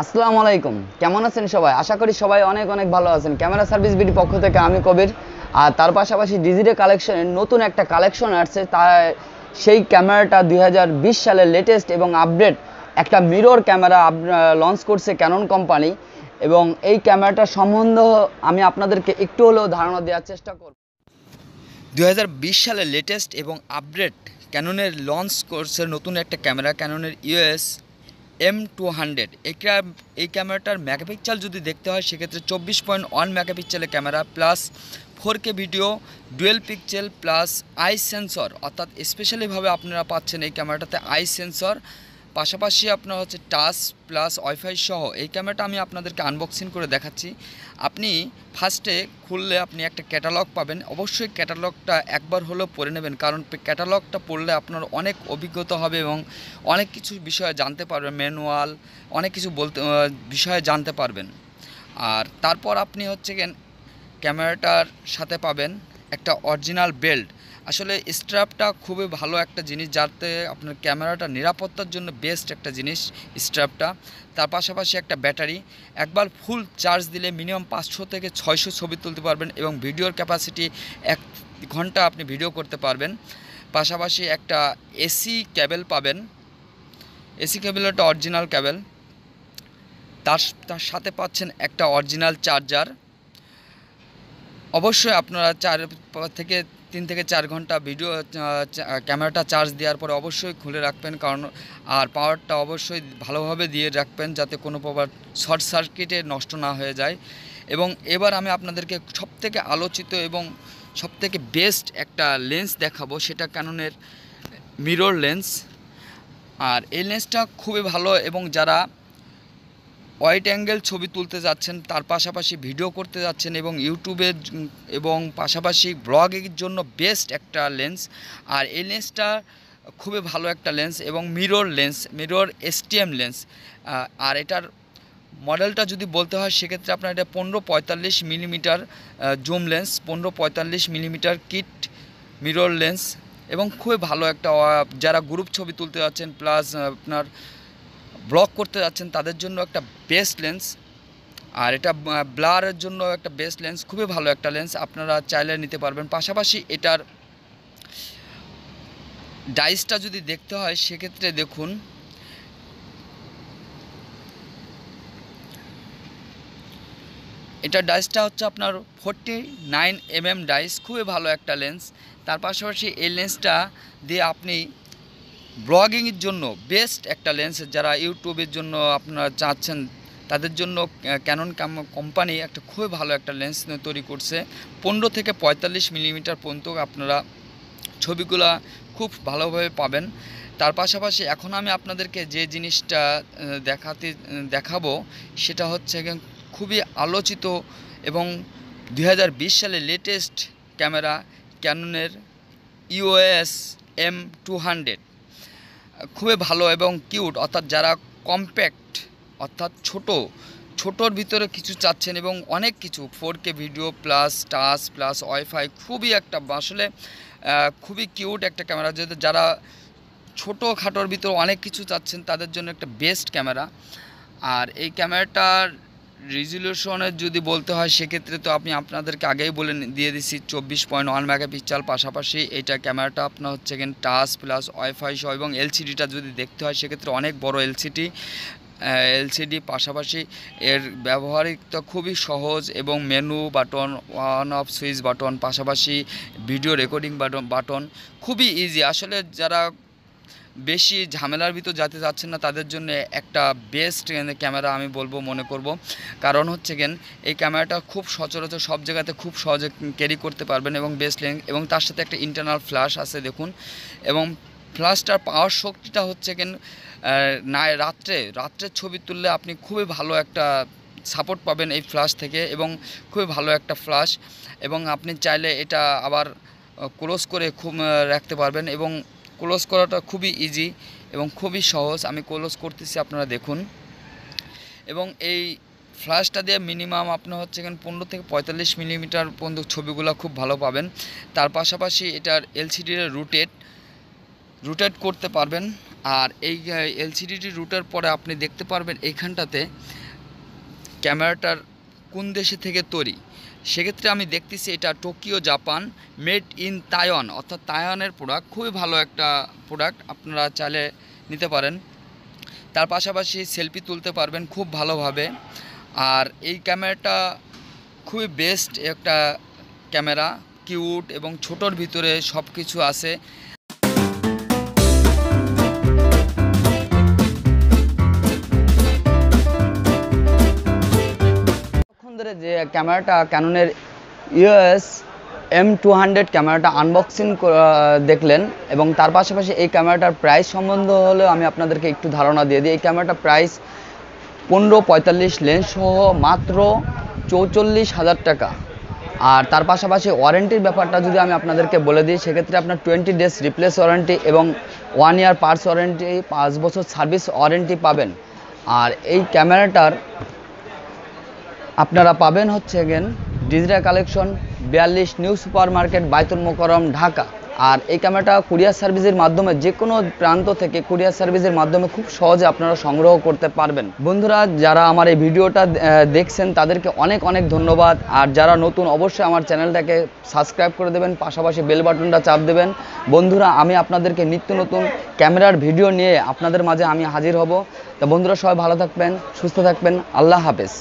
আসসালামু আলাইকুম। কেমন আছেন সবাই? আশা করি সবাই অনেক অনেক ভালো আছেন। ক্যামেরা সার্ভিস বিডি পক্ষ থেকে আমি কবির। আর তার পাশাপাশি ডিজিটাল কালেকশনের নতুন একটা কালেকশন আসছে, তা সেই ক্যামেরাটা 2020 সালের লেটেস্ট এবং আপডেট একটা মিরর ক্যামেরা লঞ্চ করছে ক্যানন কোম্পানি। এবং এই ক্যামেরাটার সম্বন্ধে আমি আপনাদেরকে একটু হলেও ধারণা দেওয়ার চেষ্টা করব। 2020 সালের লেটেস্ট এবং আপডেট ক্যাননের লঞ্চ করছে নতুন একটা ক্যামেরা, ক্যাননের ইউএস M200। এই ক্যামেরাটার মেগাপিক্সেল যদি দেখতে হয় সেক্ষেত্রে 24.1 মেগাপিক্সেলের camera plus 4K video, dual pixel plus I sensor, অর্থাৎ স্পেশালিভাবে আপনারা পাচ্ছেন এই ক্যামেরাটাতে আই সেন্সর। পাশাপাশি আপনার হচ্ছে টাচ প্লাস ওয়াইফাই সহ এই ক্যামেরাটা আমি আপনাদেরকে আনবক্সিং করে দেখাচ্ছি। আপনি ফার্স্টে খুললে আপনি একটা ক্যাটালগ পাবেন। অবশ্যই ক্যাটালগটা একবার হলেও পড়ে নেবেন, কারণ ক্যাটালগটা পড়লে আপনার অনেক অভিজ্ঞতা হবে এবং অনেক কিছু বিষয়ে জানতে পারবেন, ম্যানুয়াল অনেক কিছু বিষয়ে জানতে পারবেন। আর তারপর আপনি হচ্ছে ক্যামেরাটার সাথে পাবেন একটা অরিজিনাল বেল্ট। আসলে স্ট্র্যাপটা খুবই ভালো একটা জিনিস, যাতে আপনার ক্যামেরাটা নিরাপত্তার জন্য বেস্ট একটা জিনিস স্ট্র্যাপটা। তার পাশাপাশি একটা ব্যাটারি, একবার ফুল চার্জ দিলে মিনিমাম 500 থেকে 600 ছবি তুলতে পারবেন এবং ভিডিওর ক্যাপাসিটি 1 ঘন্টা আপনি ভিডিও করতে পারবেন। পাশাপাশি একটা এসি কেবল পাবেন, এসি কেবল একটা অরিজিনাল কেবল। তার সাথে পাচ্ছেন একটা অরিজিনাল চার্জার। অবশ্যই আপনারা 3 থেকে 4 ঘন্টা ভিডিও ক্যামেরাটা চার্জ দেওয়ার পরে অবশ্যই খুলে রাখবেন, কারণ আর পাওয়ারটা অবশ্যই ভালোভাবে দিয়ে রাখবেন যাতে কোনো প্রকার শর্ট সার্কিটে নষ্ট না হয়ে যায়। এবং এবার আমি আপনাদেরকে সবথেকে আলোচিত এবং সবথেকে বেস্ট একটা লেন্স দেখাবো, সেটা ক্যাননের মিরর লেন্স। আর এই লেন্সটা খুবই ভালো, এবং যারা ওয়াইড অ্যাঙ্গেল ছবি তুলতে যাচ্ছেন, তার পাশাপাশি ভিডিও করতে যাচ্ছেন এবং ইউটিউবে এবং পাশাপাশি ব্লগের জন্য বেস্ট একটা লেন্স। আর এই লেন্সটা খুবই ভালো একটা লেন্স এবং মিরর STM লেন্স। আর এটার মডেলটা যদি বলতে হয় সেক্ষেত্রে আপনার এটা 15-45 millimetre zoom lens, 15-45 millimetre kit mirror lens, এবং খুবই ভালো একটা, যারা গ্রুপ ছবি তুলতে যাচ্ছেন প্লাস আপনার ব্লগ করতে যাচ্ছেন তাদের জন্য একটা বেস্ট লেন্স। আর এটা ব্লারের জন্য একটা বেস্ট লেন্স, খুবই ভালো একটা লেন্স, আপনারা চাইলে নিতে পারবেন। পাশাপাশি এটার ডাইসটা যদি দেখতে হয় সেক্ষেত্রে দেখুন, এটার ডাইসটা হচ্ছে আপনার 49 mm ডাইস, খুবই ভালো একটা লেন্স। তার পাশাপাশি এই লেন্সটা দিয়ে আপনি ব্লগিংয়ের জন্য বেস্ট একটা লেন্স, যারা ইউটিউবের জন্য আপনারা চাচ্ছেন তাদের জন্য ক্যানন কোম্পানি একটা খুবই ভালো একটা লেন্স তৈরি করছে। 15 থেকে 45 মিলিমিটার পর্যন্ত আপনারা ছবিগুলা খুব ভালোভাবে পাবেন। তার পাশাপাশি এখন আমি আপনাদেরকে যে জিনিসটা দেখাবো সেটা হচ্ছে খুবই আলোচিত এবং 2020 সালে লেটেস্ট ক্যামেরা, ক্যাননের EOS M200। খুবই ভালো এবং কিউট, অর্থাৎ যারা কম্প্যাক্ট অর্থাৎ ছোটোর ভিতরে কিছু চাচ্ছেন এবং অনেক কিছু 4K video plus touch plus wifi, খুবই একটা আসলে খুবই কিউট একটা ক্যামেরা। যারা ছোটোখাটোর ভিতরে অনেক কিছু চাচ্ছেন তাদের জন্য একটা বেস্ট ক্যামেরা। আর এই ক্যামেরাটার রেজুলেশনের যদি বলতে হয় সেক্ষেত্রে তো আমি আপনাদেরকে আগেই দিয়ে দিচ্ছি 24.1 মেগাপিক্সেল। পাশাপাশি এইটা ক্যামেরাটা আপনার হচ্ছে টাচ প্লাস ওয়াইফাই সহ, এবং এলসিডিটা যদি দেখতে হয় সেক্ষেত্রে অনেক বড় এলসিডি। পাশাপাশি এর ব্যবহারিকতা খুবই সহজ এবং menu button, on off switch button, পাশাপাশি ভিডিও রেকর্ডিং বাটন খুবই ইজি। আসলে যারা বেশি ঝামেলার ভিতর যেতে যাচ্ছেন না তাদের জন্য একটা বেস্ট ক্যামেরা আমি মনে করব। কারণ হচ্ছে এই ক্যামেরাটা খুব সচরাচর সব জায়গাতে খুব সহজে ক্যারি করতে পারবেন এবং বেস্ট লেন্স, এবং তার সাথে একটা ইন্টারনাল ফ্ল্যাশ আছে দেখুন। এবং ফ্ল্যাশটার পাওয়ার শক্তিটা হচ্ছে রাত্রে ছবি তুললে আপনি খুবই ভালো একটা সাপোর্ট পাবেন এই ফ্ল্যাশ থেকে, এবং খুবই ভালো একটা ফ্ল্যাশ। এবং আপনি চাইলে এটা আবার ক্লোজ করে রাখতে পারবেন, এবং ক্লোজ করাটা খুবই ইজি এবং খুবই সহজ। আমি ক্লোজ করতেছি, আপনারা দেখুন। এবং এই ফ্ল্যাশটা দিয়ে মিনিমাম আপনার হচ্ছে 15 থেকে 45 মিলিমিটার পর্যন্ত ছবিগুলো খুব ভালো পাবেন। তার পাশাপাশি এটার এলসিডির রোটেট করতে পারবেন, আর এই এলসিডিটি রুটার পরে আপনি দেখতে পারবেন এইখানটাতে ক্যামেরাটার কোন দেশে থেকে তৈরি। সেক্ষেত্রে আমি দেখতেছি এটা Tokyo Japan, made in Taiwan, অর্থাৎ তাইওয়ানের প্রোডাক্ট। খুবই ভালো একটা প্রোডাক্ট, আপনারা চাইলে নিতে পারেন। তার পাশাপাশি সেলফি তুলতে পারবেন খুব ভালোভাবে। আর এই ক্যামেরাটা খুবই বেস্ট একটা ক্যামেরা, কিউট এবং ছোটোর ভিতরে সব কিছু আছে। ধরে যে ক্যামেরাটা ক্যাননের EOS M200 ক্যামেরাটা আনবক্সিং দেখলেন, এবং তার পাশাপাশি এই ক্যামেরাটার প্রাইস সম্বন্ধে হলেও আমি আপনাদেরকে একটু ধারণা দিয়ে দিই। এই ক্যামেরাটার প্রাইস 15-45 লেন্স সহ মাত্র 44,000 টাকা। আর তার পাশাপাশি ওয়ারেন্টির ব্যাপারটা যদি আমি আপনাদেরকে বলে দিই, সেক্ষেত্রে আপনার 20 ডেজ রিপ্লেস ওয়ারেন্টি এবং 1 ইয়ার পার্টস ওয়ারেন্টি, 5 বছর সার্ভিস ওয়ারেন্টি পাবেন। আর এই ক্যামেরাটার আপনারা পাবেন হচ্ছে digital collection 42 new super market, Baitul Mukarram, Dhaka. আর এই ক্যামেরাটা কুরিয়ার সার্ভিসের মাধ্যমে যে কোনো প্রান্ত থেকে কুরিয়ার সার্ভিসের মাধ্যমে খুব সহজে আপনারা সংগ্রহ করতে পারবেন। বন্ধুরা, যারা আমার এই ভিডিওটা দেখছেন তাদেরকে অনেক অনেক ধন্যবাদ। আর যারা নতুন, অবশ্যই আমার চ্যানেলটাকে সাবস্ক্রাইব করে দেবেন, পাশাপাশি বেল বাটনটা চাপ দেবেন। বন্ধুরা, আমি আপনাদেরকে নিত্য নতুন ক্যামেরার ভিডিও নিয়ে আপনাদের মাঝে আমি হাজির হব। তো বন্ধুরা, সবাই ভালো থাকবেন, সুস্থ থাকবেন। আল্লাহ হাফেজ।